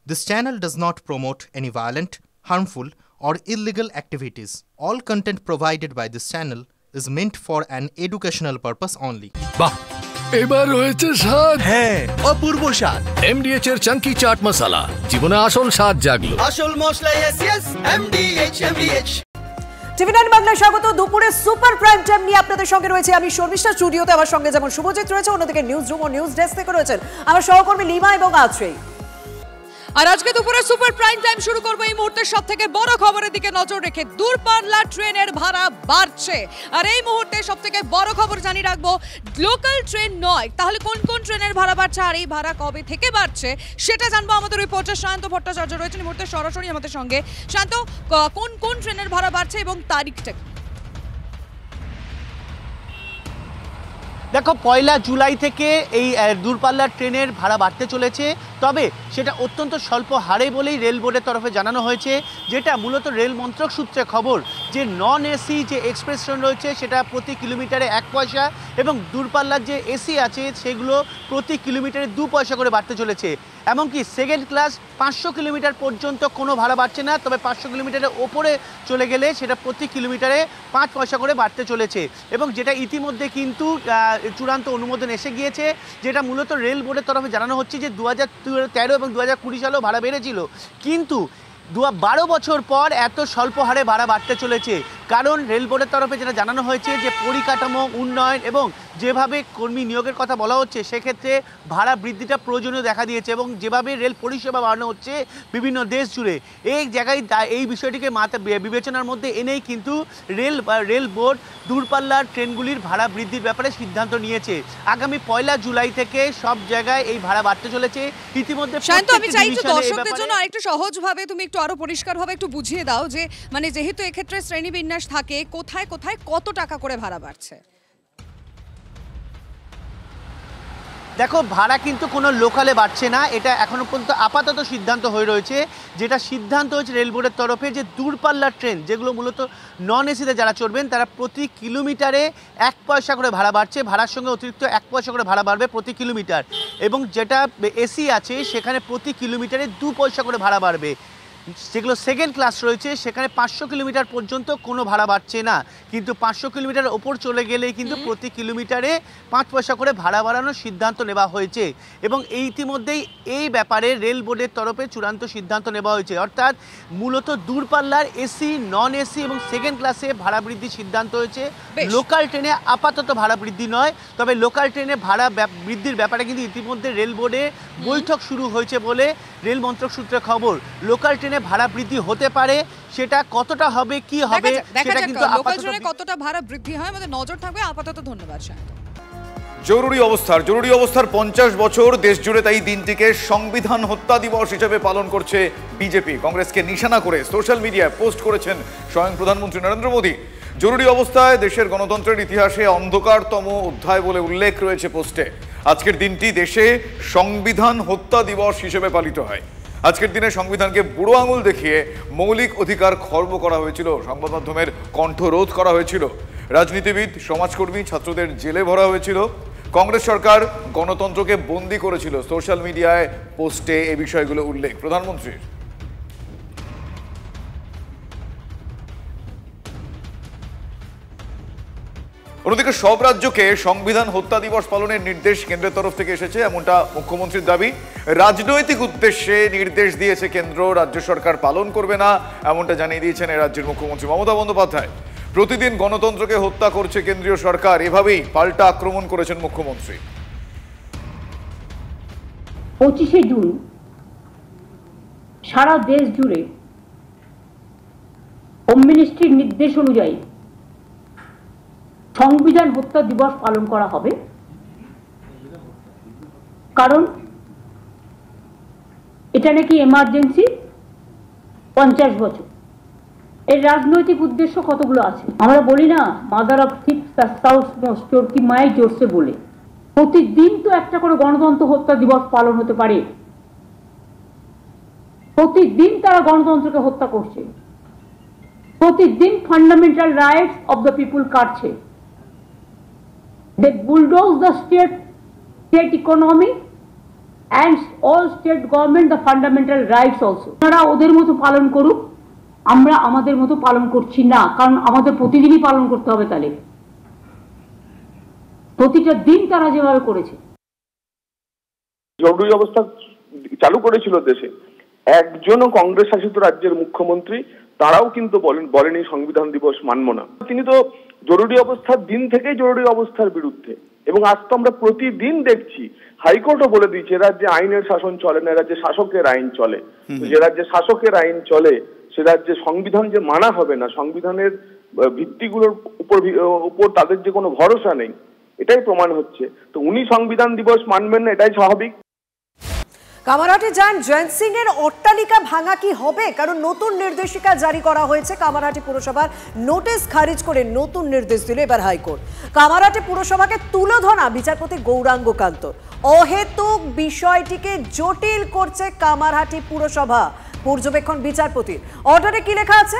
This channel does not promote any violent, harmful, or illegal activities. All content provided by this channel is meant for an educational purpose only. বাহ এবার হয়েছে স্বাদ। হ্যাঁ, অপূর্ব স্বাদ। এমডিএচ এর চাঙ্কি চাট মশলা জীবনে আসল স্বাদ জাগলো। আসল মশলা এসএস এমডিএচ। টিভি9 বাংলায় স্বাগত। দুপুরে সুপার প্রাইম টাইম নিয়ে আপনাদের সঙ্গে রয়েছে আমি শর্মিষ্ঠা। স্টুডিওতে আমার সঙ্গে যেমন শুভজিৎ রয়েছে, অন্যদিকে নিউজ রুম ও নিউজ ডেস্ক থেকে রয়েছেন আমার সহকর্মী লিমা এবং আশ্রয়। আর আজকে দুপুরে সুপার প্রাইম টাইম শুরু করব এই মুহূর্তের সবথেকে বড় খবরের দিকে নজর রেখে। দূরপাল্লা ট্রেনের ভাড়া বাড়ছে, আর এই মুহূর্তে সবথেকে বড় খবর জানিয়ে রাখবো, লোকাল ট্রেন নয়, তাহলে কোন কোন ট্রেনের ভাড়া বাড়ছে আর এই ভাড়া কবে থেকে বাড়ছে সেটা জানবো। আমাদের রিপোর্টার শান্ত ভট্টাচার্য রয়েছেন এই মুহূর্তে সরাসরি আমাদের সঙ্গে। শান্ত, কোন কোন ট্রেনের ভাড়া বাড়ছে এবং তারিখটা? দেখো, 1 জুলাই থেকে এই দূরপাল্লার ট্রেনের ভাড়া বাড়তে চলেছে, তবে সেটা অত্যন্ত স্বল্প হারে বলেই রেল বোর্ডের তরফে জানানো হয়েছে। যেটা মূলত রেল মন্ত্রক সূত্রে খবর যে নন এসি যে এক্সপ্রেস ট্রেন রয়েছে সেটা প্রতি কিলোমিটারে 1 পয়সা, এবং দূরপাল্লার যে এসি আছে সেগুলো প্রতি কিলোমিটারে 2 পয়সা করে বাড়তে চলেছে। এমনকি সেকেন্ড ক্লাস 500 কিলোমিটার পর্যন্ত কোনো ভাড়া বাড়ছে না, তবে 500 কিলোমিটারের ওপরে চলে গেলে সেটা প্রতি কিলোমিটারে 5 পয়সা করে বাড়তে চলেছে। এবং যেটা ইতিমধ্যে কিন্তু চূড়ান্ত অনুমোদন এসে গিয়েছে, যেটা মূলত রেল বোর্ডের তরফে জানানো হচ্ছে যে 2013 এবং 2020 সালেও ভাড়া বেড়েছিল, কিন্তু 12 বছর পর এত স্বল্প হারে ভাড়া বাড়তে চলেছে। কারণ রেল বোর্ডের তরফে যেটা জানানো হয়েছে যে পরিকাঠামো উন্নয়ন এবং যেভাবে কর্মী নিয়োগের কথা বলা হচ্ছে সেক্ষেত্রে ভাড়া বৃদ্ধিটা প্রয়োজনীয় দেখা দিয়েছে, এবং যেভাবে রেল পরিষেবা বাড়ানো হচ্ছে বিভিন্ন দেশ জুড়ে, এই জায়গায় এই বিষয়টিকে বিবেচনার মধ্যে এনেই কিন্তু রেল বোর্ড দূরপাল্লার ট্রেনগুলির ভাড়া বৃদ্ধির ব্যাপারে সিদ্ধান্ত নিয়েছে। আগামী 1 জুলাই থেকে সব জায়গায় এই ভাড়া বাড়তে চলেছে। ইতিমধ্যে আমি চাইছি দর্শকদের জন্য আরেকটু সহজভাবে তুমি একটু আরো পরিষ্কারভাবে একটু বুঝিয়ে দাও যে মানে যেহেতু এক্ষেত্রে শ্রেণীবিন্যাস থাকে, কোথায় কোথায় কত টাকা করে ভাড়া বাড়ছে। দেখো, ভাড়া কিন্তু কোনো লোকালে বাড়ছে না, এটা এখনো পর্যন্ত আপাতত সিদ্ধান্ত হয়ে রয়েছে। যেটা সিদ্ধান্ত হয়েছে রেল বোর্ডের তরফে যে দূরপাল্লার ট্রেন যেগুলো মূলত নন এসিতে যারা চড়বেন তারা প্রতি কিলোমিটারে 1 পয়সা করে ভাড়া বাড়ছে, ভাড়ার সঙ্গে অতিরিক্ত 1 পয়সা করে ভাড়া বাড়বে প্রতি কিলোমিটার। এবং যেটা এসি আছে সেখানে প্রতি কিলোমিটারে 2 পয়সা করে ভাড়া বাড়বে। যেগুলো সেকেন্ড ক্লাস রয়েছে সেখানে 500 কিলোমিটার পর্যন্ত কোনো ভাড়া বাড়ছে না, কিন্তু 500 কিলোমিটার ওপর চলে গেলেই কিন্তু প্রতি কিলোমিটারে 5 পয়সা করে ভাড়া বাড়ানোর সিদ্ধান্ত নেওয়া হয়েছে। এবং ইতিমধ্যেই এই ব্যাপারে রেল বোর্ডের তরফে চূড়ান্ত সিদ্ধান্ত নেওয়া হয়েছে, অর্থাৎ মূলত দূরপাল্লার এসি, নন এসি এবং সেকেন্ড ক্লাসে ভাড়া বৃদ্ধির সিদ্ধান্ত হয়েছে। লোকাল ট্রেনে আপাতত ভাড়া বৃদ্ধি নয়, তবে লোকাল ট্রেনে ভাড়া বৃদ্ধির ব্যাপারে কিন্তু ইতিমধ্যে রেল বোর্ডে বৈঠক শুরু হয়েছে বলে রেল মন্ত্রক সূত্রে খবর। লোকাল ট্রেনে ভাড়া বৃদ্ধি হতে পারে, সেটা কতটা হবে কি হবে সেটা কিন্তু লোকাল ট্রেনে কতটা ভাড়া বৃদ্ধি হয় আমাদের নজর থাকবে। আপাতত ধন্যবাদ শান্ত। জরুরি অবস্থার 50 বছর দেশ জুড়ে, তাই দিনটিকে সংবিধান হত্যা দিবস হিসেবে পালন করছে বিজেপি। কংগ্রেসকে নিশানা করে সোশ্যাল মিডিয়ায় পোস্ট করেছেন স্বয়ং প্রধানমন্ত্রী নরেন্দ্র মোদী। জরুরি অবস্থায় দেশের গণতন্ত্রের ইতিহাসে অন্ধকারতম অধ্যায় বলে উল্লেখ রয়েছে পোস্টে। আজকের দিনটি দেশে সংবিধান হত্যা দিবস হিসেবে পালিত হয়। আজকের দিনে সংবিধানকে বুড়ো আঙুল দেখিয়ে মৌলিক অধিকার খর্ব করা হয়েছিল, সংবাদ মাধ্যমের কণ্ঠরোধ করা হয়েছিল, রাজনীতিবিদ, সমাজকর্মী, ছাত্রদের জেলে ভরা হয়েছিল। কংগ্রেস সরকার গণতন্ত্রকে বন্দী করেছিল। সোশ্যাল মিডিয়ায় পোস্টে এই বিষয়গুলো উল্লেখ প্রধানমন্ত্রীর। অন্যদিকে সব রাজ্যকে সংবিধান হত্যা দিবস পালনের নির্দেশ কেন্দ্রের তরফ থেকে এসেছে, এমনটা মুখ্যমন্ত্রীর দাবি। রাজনৈতিক উদ্দেশ্যে নির্দেশ দিয়েছে কেন্দ্র, রাজ্য সরকার পালন করবে না, এমনটা জানিয়ে দিয়েছেন এই রাজ্যের মুখ্যমন্ত্রী মমতা বন্দ্যোপাধ্যায়। প্রতিদিন গণতন্ত্রকে হত্যা করছে কেন্দ্রীয় সরকার, এভাবেই পাল্টা আক্রমণ করেছেন মুখ্যমন্ত্রী। 25শে জুন সারা দেশ জুড়ে হোম মিনিস্ট্রির নির্দেশ অনুযায়ী সংবিধান হত্যা দিবস পালন করা হবে। কারণ এটা নাকি এমার্জেন্সি 50 বছর। এর রাজনৈতিক উদ্দেশ্য কতগুলো আছে। আমরা বলি না, mother of thieves the south most, চোরকি মাই জোরসে বলে। প্রতিদিন তো একটা করে গণতন্ত্র হত্যা দিবস পালন হতে পারে। প্রতিদিন তারা গণতন্ত্রকে হত্যা করছে, প্রতিদিন fundamental rights of the people কাটছে। They bulldoze the state economy, and all state government the fundamental rights also. তারা ওদের মতো পালন করুক, আমরা আমাদের মতো পালন করছি না, কারণ আমাদের প্রতিদিনই পালন করতে হবে। তাহলে প্রতিটা দিন তারা যেভাবে করেছে, জরুরি অবস্থা চালু করেছিল দেশে, একজনও কংগ্রেস শাসিত রাজ্যের মুখ্যমন্ত্রী তারাও কিন্তু বলেনি সংবিধান দিবস মানব না। তিনি তো জরুরি অবস্থার দিন থেকেই জরুরি অবস্থার বিরুদ্ধে, এবং আজ তো আমরা প্রতিদিন দেখছি হাইকোর্টও বলে দিয়েছে রাজ্যে আইনের শাসন চলে না, রাজ্যে শাসকের আইন চলে। যে রাজ্যে শাসকের আইন চলে সে রাজ্যে সংবিধান যে মানা হবে না, সংবিধানের ভিত্তিগুলোর উপর তাদের যে কোনো ভরসা নেই, এটাই প্রমাণ হচ্ছে। তো উনি সংবিধান দিবস মানবেন না, এটাই স্বাভাবিক। কামারহাটি যান জয়ন্ত সিং এর অট্টালিকা ভাঙা কি হবে? কারণ নতুন নির্দেশিকা জারি করা হয়েছে। কামারহাটি পুরসভার নোটিশ খারিজ করে নতুন নির্দেশ দিল এবার হাইকোর্ট। কামারহাটি পুরসভাকে তুলোধনা বিচারপতি গৌরাঙ্গ কান্তর। অহেতুক বিষয়টিকে জটিল করছে কামারহাটি পুরসভা, পর্যবেক্ষণ বিচারপতির। অর্ডারে কি লেখা আছে?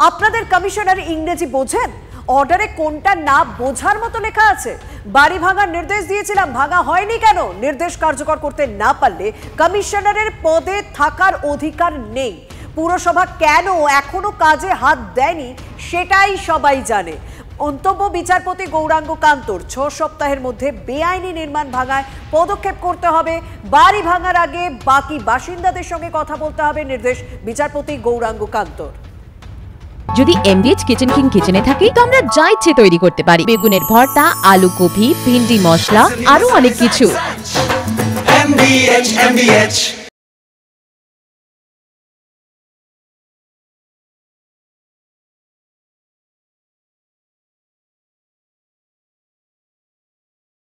আপনাদের কমিশনার ইংরেজি বোঝেন? অর্ডারে কোনটা না বোঝার মতো লেখা আছে? বাড়ি ভাঙার নির্দেশ দিয়েছিলাম, ভাঙা হয়নি কেন? নির্দেশ কার্যকর করতে না পারলে কমিশনারের পদে থাকার অধিকার নেই। পুরসভা কেন এখনো কাজে হাত দেয়নি সেটাই সবাই জানে। মন্তব্য বিচারপতি গৌরাঙ্গ কান্তর। 6 সপ্তাহের মধ্যে বেআইনি নির্মাণ ভাঙায় পদক্ষেপ করতে হবে। বাড়ি ভাঙার আগে বাকি বাসিন্দাদের সঙ্গে কথা বলতে হবে, নির্দেশ বিচারপতি গৌরাঙ্গ কান্তর। যদি এমবিএচ কিচেন কিং কিচেনে থাকি তো আমরা যা ইচ্ছে তৈরি করতে পারি। বেগুনের ভর্তা, আলু কপি, ভিন্ডি মশলা, আরো অনেক কিছু। MDH